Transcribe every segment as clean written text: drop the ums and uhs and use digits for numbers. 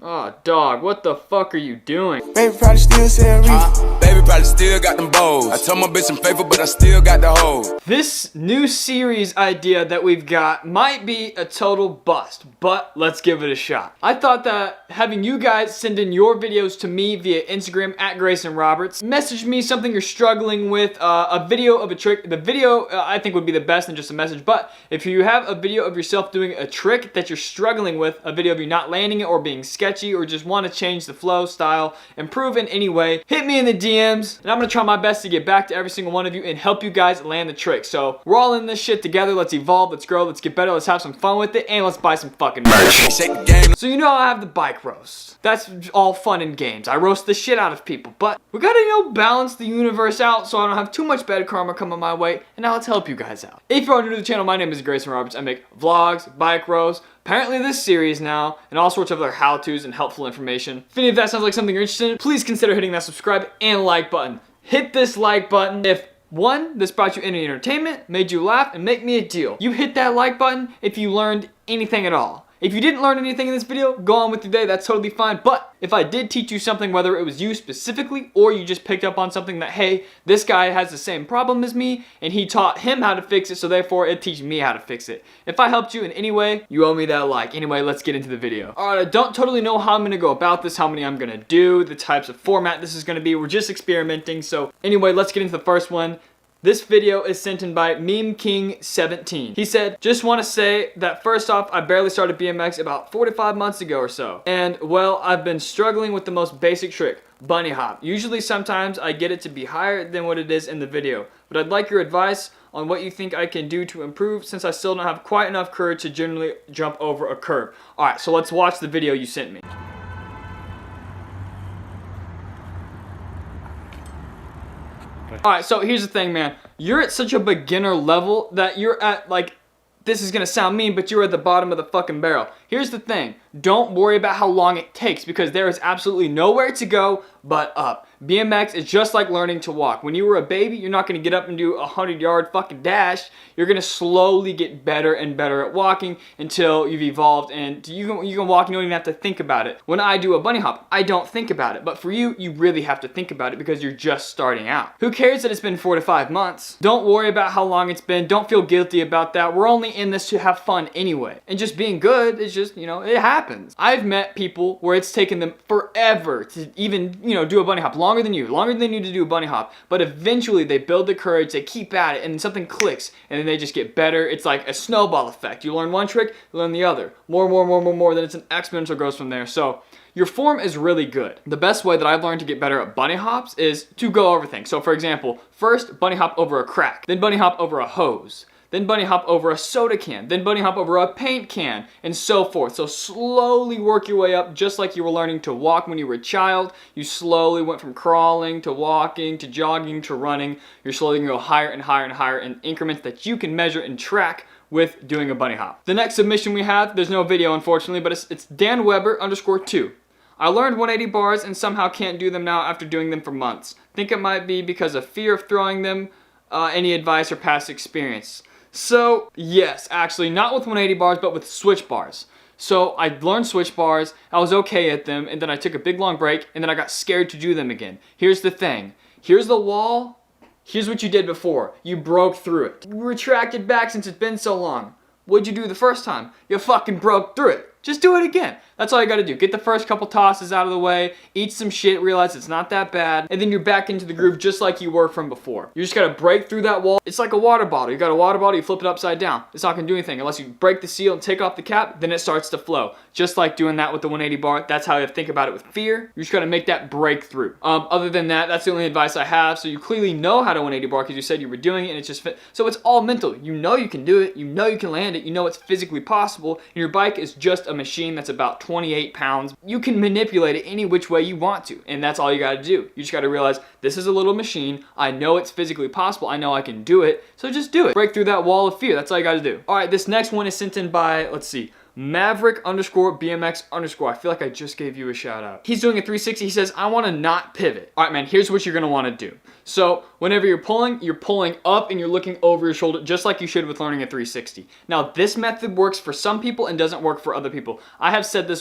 Oh, dog, what the fuck are you doing? Baby probably still saying Baby probably still got them bows. I told my bitch I'm faithful, but I still got the hoes. This new series idea that we've got might be a total bust, but let's give it a shot. I thought that having you guys send in your videos to me via Instagram at Greyson Roberts, message me something you're struggling with, a video of a trick. The video I think would be the best than just a message, but if you have a video of yourself doing a trick that you're struggling with, a video of you not landing it or being sketchy, or just want to change the flow, style, improve in any way, hit me in the DMs, and I'm going to try my best to get back to every single one of you and help you guys land the trick. So we're all in this shit together. Let's evolve, let's grow, let's get better, let's have some fun with it, and let's buy some fucking merch. So you know I have the bike roast. That's all fun and games. I roast the shit out of people, but we gotta, you know, balance the universe out so I don't have too much bad karma coming my way, and now let's help you guys out. If you're new to the channel, my name is Greyson Roberts. I make vlogs, bike roasts, apparently this series now, and all sorts of other how-tos and helpful information. If any of that sounds like something you're interested in, please consider hitting that subscribe and like button. Hit this like button if 1, this brought you any entertainment, made you laugh, and make me a deal. You hit that like button if you learned anything at all. If you didn't learn anything in this video, go on with your day, that's totally fine. But if I did teach you something, whether it was you specifically or you just picked up on something that, hey, this guy has the same problem as me and he taught him how to fix it, so therefore it teaches me how to fix it. If I helped you in any way, you owe me that like. Anyway, let's get into the video. Alright, I don't totally know how I'm going to go about this, how many I'm going to do, the types of format this is going to be. We're just experimenting. So anyway, let's get into the first one. This video is sent in by Meme King 17. He said, just want to say that first off, I barely started BMX about 4 to 5 months ago or so. And well, I've been struggling with the most basic trick, bunny hop. Usually sometimes I get it to be higher than what it is in the video. But I'd like your advice on what you think I can do to improve since I still don't have quite enough courage to generally jump over a curb. Alright, so let's watch the video you sent me. Alright, so here's the thing, man. You're at such a beginner level that you're at, like, this is gonna sound mean, but you're at the bottom of the fucking barrel. Here's the thing. Don't worry about how long it takes because there is absolutely nowhere to go but up. BMX is just like learning to walk. When you were a baby, you're not gonna get up and do a 100-yard fucking dash. You're gonna slowly get better and better at walking until you've evolved and you can walk and you don't even have to think about it. When I do a bunny hop, I don't think about it. But for you, you really have to think about it because you're just starting out. Who cares that it's been 4 to 5 months? Don't worry about how long it's been. Don't feel guilty about that. We're only in this to have fun anyway. And just being good is just, you know, it happens. I've met people where it's taken them forever to even, you know, do a bunny hop. Longer than you to do a bunny hop. But eventually they build the courage, they keep at it, and something clicks, and then they just get better. It's like a snowball effect. You learn one trick, you learn the other. More, then it's an exponential growth from there. So your form is really good. The best way that I've learned to get better at bunny hops is to go over things. So for example, first bunny hop over a crack, then bunny hop over a hose, then bunny hop over a soda can, then bunny hop over a paint can, and so forth. So slowly work your way up, just like you were learning to walk when you were a child. You slowly went from crawling to walking to jogging to running. You're slowly gonna go higher and higher and higher in increments that you can measure and track with doing a bunny hop. The next submission we have, there's no video unfortunately, but it's Dan Weber _2. I learned 180 bars and somehow can't do them now after doing them for months. Think it might be because of fear of throwing them. Any advice or past experience? So yes, actually not with 180 bars, but with switch bars. So I learned switch bars, I was okay at them, and then I took a big long break, and then I got scared to do them again. Here's the thing. Here's the wall. Here's what you did before. You broke through it. You retracted back since it's been so long. What'd you do the first time? You fucking broke through it. Just do it again. That's all you gotta do. Get the first couple tosses out of the way, eat some shit, realize it's not that bad, and then you're back into the groove just like you were from before. You just gotta break through that wall. It's like a water bottle. You got a water bottle, you flip it upside down. It's not gonna do anything. Unless you break the seal and take off the cap, then it starts to flow. Just like doing that with the 180 bar. That's how you have to think about it with fear. You just gotta make that breakthrough. Other than that, that's the only advice I have. So you clearly know how to 180 bar because you said you were doing it and it's just fit. So it's all mental. You know you can do it. You know you can land it. You know it's physically possible. And your bike is just a machine that's about 28 pounds. You can manipulate it any which way you want to, and that's all you gotta do. You just gotta realize this is a little machine. I know it's physically possible. I know I can do it, so just do it. Break through that wall of fear. That's all you gotta do. All right, this next one is sent in by, let's see, Maverick underscore BMX underscore. I feel like I just gave you a shout out. He's doing a 360. He says, I want to not pivot. All right, man, here's what you're going to want to do. So whenever you're pulling up and you're looking over your shoulder, just like you should with learning a 360. Now, this method works for some people and doesn't work for other people. I have said this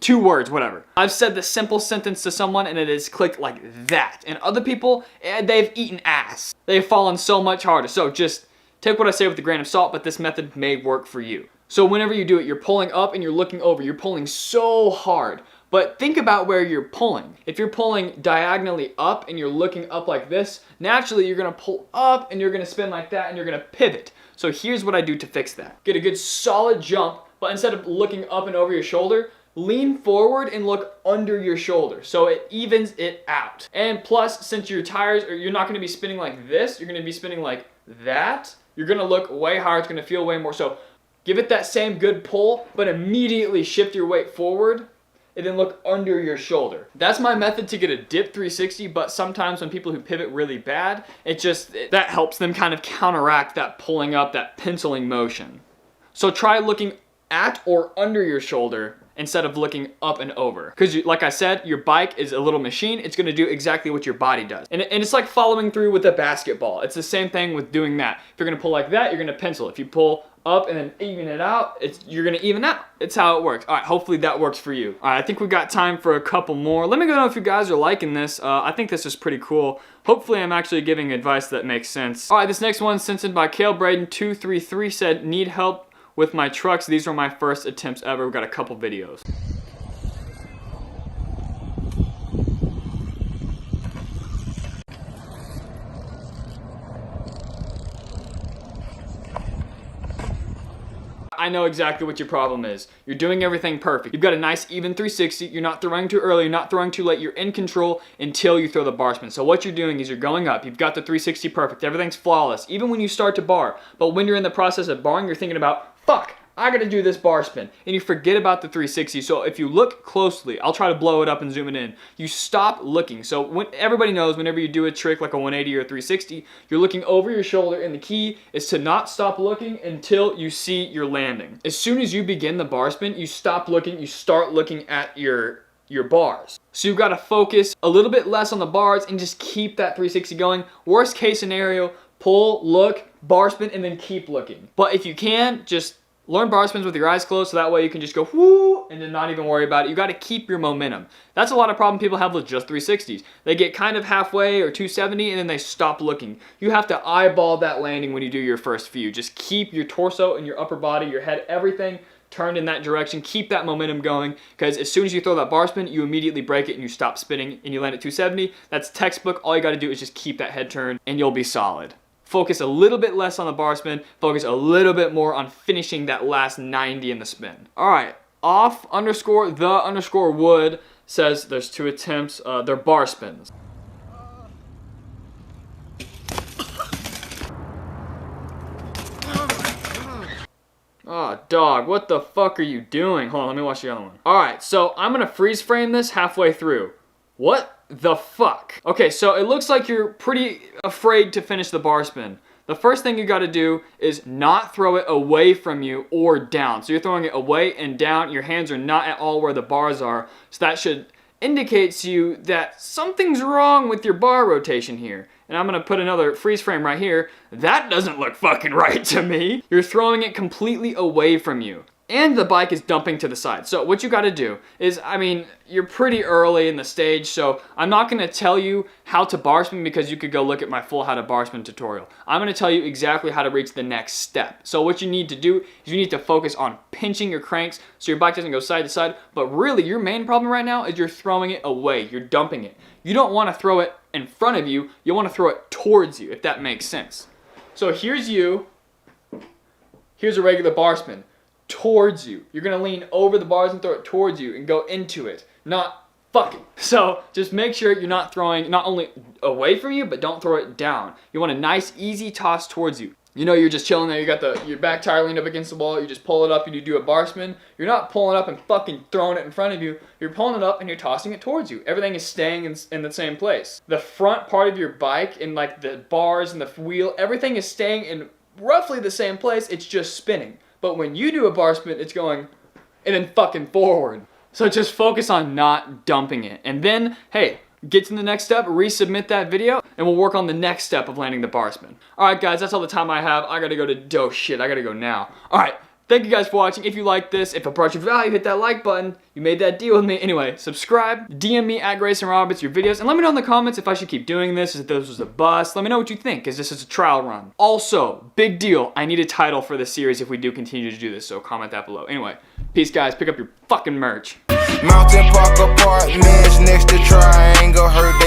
two words, whatever. I've said this simple sentence to someone and it has clicked like that. And other people, they've eaten ass. They've fallen so much harder. So just take what I say with a grain of salt, but this method may work for you. So whenever you do it, you're pulling up and you're looking over. You're pulling so hard. But think about where you're pulling. If you're pulling diagonally up and you're looking up like this, naturally you're gonna pull up and you're gonna spin like that and you're gonna pivot. So here's what I do to fix that. Get a good solid jump, but instead of looking up and over your shoulder, lean forward and look under your shoulder so it evens it out. And plus, since your tires, you're not gonna be spinning like this, you're gonna be spinning like that. You're gonna look way higher, it's gonna feel way more. So give it that same good pull, but immediately shift your weight forward and then look under your shoulder. That's my method to get a dip 360, but sometimes when people who pivot really bad, that helps them kind of counteract that pulling up, that penciling motion. So try looking at or under your shoulder instead of looking up and over. Because like I said, your bike is a little machine. It's gonna do exactly what your body does. And it's like following through with a basketball. It's the same thing with doing that. If you're gonna pull like that, you're gonna pencil. If you pull up and then even it out, you're gonna even out. It's how it works. All right, hopefully that works for you. All right, I think we got time for a couple more. Let me know if you guys are liking this. I think this is pretty cool. Hopefully I'm actually giving advice that makes sense. All right, this next one sent in by Kale Braden 233 said, need help with my trucks. These are my first attempts ever. We've got a couple videos. I know exactly what your problem is. You're doing everything perfect. You've got a nice even 360. You're not throwing too early. You're not throwing too late. You're in control until you throw the bar spin. So what you're doing is you're going up. You've got the 360 perfect. Everything's flawless, even when you start to bar. But when you're in the process of barring, you're thinking about, fuck, I gotta do this bar spin. And you forget about the 360. So if you look closely, I'll try to blow it up and zoom it in. You stop looking. So everybody knows whenever you do a trick like a 180 or a 360, you're looking over your shoulder and the key is to not stop looking until you see your landing. As soon as you begin the bar spin, you stop looking, you start looking at your bars. So you've got to focus a little bit less on the bars and just keep that 360 going. Worst case scenario, pull, look, bar spin, and then keep looking. But if you can, just learn bar spins with your eyes closed so that way you can just go whoo and then not even worry about it. You got to keep your momentum. That's a lot of problem people have with just 360s. They get kind of halfway or 270 and then they stop looking. You have to eyeball that landing when you do your first few. Just keep your torso and your upper body, your head, everything turned in that direction. Keep that momentum going because as soon as you throw that bar spin, you immediately break it and you stop spinning and you land at 270. That's textbook. All you got to do is just keep that head turned and you'll be solid. Focus a little bit less on the bar spin, focus a little bit more on finishing that last 90 in the spin. All right, off_the_wood says there's 2 attempts, they're bar spins. Oh, dog, what the fuck are you doing? Hold on, let me watch the other one. All right, so I'm gonna freeze frame this halfway through. What the fuck? Okay, so it looks like you're pretty afraid to finish the bar spin. The first thing you gotta do is not throw it away from you or down. So you're throwing it away and down. Your hands are not at all where the bars are. So that should indicate to you that something's wrong with your bar rotation here. And I'm gonna put another freeze frame right here. That doesn't look fucking right to me. You're throwing it completely away from you. And the bike is dumping to the side. So what you gotta do is, I mean, you're pretty early in the stage, so I'm not gonna tell you how to bar spin because you could go look at my full how to bar spin tutorial. I'm gonna tell you exactly how to reach the next step. So what you need to do is you need to focus on pinching your cranks so your bike doesn't go side to side, but really your main problem right now is you're throwing it away, you're dumping it. You don't wanna throw it in front of you, you wanna throw it towards you, if that makes sense. So here's you, here's a regular bar spin. Towards you. You're gonna lean over the bars and throw it towards you and go into it, not fucking. So just make sure you're not throwing not only away from you, but don't throw it down. You want a nice, easy toss towards you. You know, you're just chilling there, you got your back tire leaned up against the wall, you just pull it up and you do a bar spin. You're not pulling up and fucking throwing it in front of you. You're pulling it up and you're tossing it towards you. Everything is staying in the same place. The front part of your bike and like the bars and the wheel, everything is staying in roughly the same place, it's just spinning. But when you do a bar spin, it's going and then fucking forward. So just focus on not dumping it. And then, hey, get to the next step, resubmit that video, and we'll work on the next step of landing the bar spin. All right, guys, that's all the time I have. I gotta go to, shit, I gotta go now. All right, thank you guys for watching. If you liked this, if it brought you value, hit that like button. You made that deal with me. Anyway, subscribe, DM me at Greyson Roberts your videos, and let me know in the comments if I should keep doing this, if this was a bust. Let me know what you think, because this is a trial run. Also, big deal, I need a title for this series if we do continue to do this, so comment that below. Anyway, peace, guys. Pick up your fucking merch. Mountain Park Apartments next to Triangle. Heard